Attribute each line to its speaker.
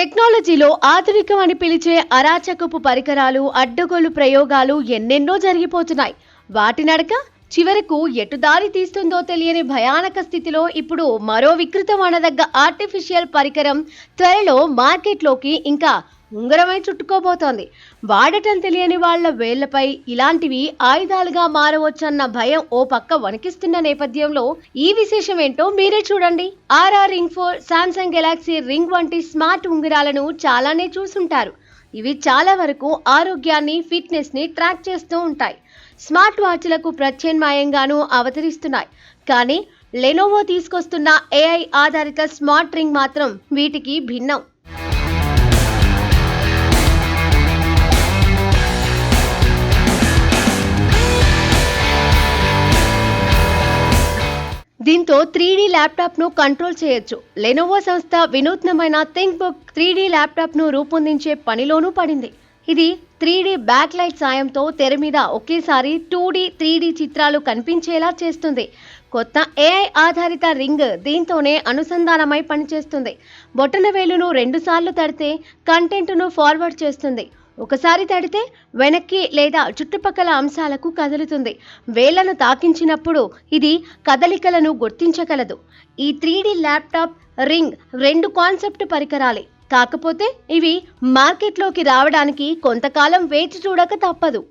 Speaker 1: టెక్నాలజీలో ఆధునికం అని పిలిచే అరాచకపు పరికరాలు, అడ్డగోలు ప్రయోగాలు ఎన్నెన్నో జరిగిపోతున్నాయి. వాటి నడక చివరకు ఎటు దారి తీస్తుందో తెలియని భయానక స్థితిలో ఇప్పుడు మరో వికృతం అనదగ్గ ఆర్టిఫిషియల్ పరికరం త్వరలో మార్కెట్లోకి ఇంకా ఉంగరమై చుట్టుకోబోతోంది. వాడటం తెలియని వాళ్ల వేళ్లపై ఇలాంటివి ఆయుధాలుగా మారవచ్చన్న భయం ఓ పక్క వణికిస్తున్న నేపథ్యంలో ఈ విశేషం ఏంటో మీరే చూడండి. ఆర్ఆర్ రింగ్ 4, సామ్సంగ్ గెలాక్సీ రింగ్ వంటి స్మార్ట్ ఉంగరాలను చాలానే చూసుంటారు. ఇవి చాలా వరకు ఆరోగ్యాన్ని, ఫిట్నెస్ ని ట్రాక్ చేస్తూ ఉంటాయి. స్మార్ట్ వాచ్లకు ప్రత్యామ్నాయంగానూ అవతరిస్తున్నాయి. కానీ లెనోవో తీసుకొస్తున్న ఏఐ ఆధారిత స్మార్ట్ రింగ్ మాత్రం వీటికి భిన్నం. దీంతో 3D ల్యాప్టాప్ను కంట్రోల్ చేయొచ్చు. లెనోవో సంస్థ వినూత్నమైన థింక్బుక్ 3D ల్యాప్టాప్ను రూపొందించే పనిలోనూ పడింది. ఇది 3D బ్యాక్ లైట్ సాయంతో తెర మీద ఒకేసారి 2D, 3D చిత్రాలు కనిపించేలా చేస్తుంది. కొత్త ఏఐ ఆధారిత రింగ్ దీంతోనే అనుసంధానమై పనిచేస్తుంది. బొటనవేలును 2 సార్లు తడితే కంటెంట్ను ఫార్వర్డ్ చేస్తుంది. ఒకసారి తడితే వెనక్కి లేదా చుట్టుపక్కల అంశాలకు కదులుతుంది. వేళ్లను తాకించినప్పుడు ఇది కదలికలను గుర్తించగలదు. ఈ 3D ల్యాప్టాప్, రింగ్ 2 కాన్సెప్ట్ పరికరాలే. కాకపోతే ఇవి మార్కెట్లోకి రావడానికి కొంతకాలం వేచి చూడక తప్పదు.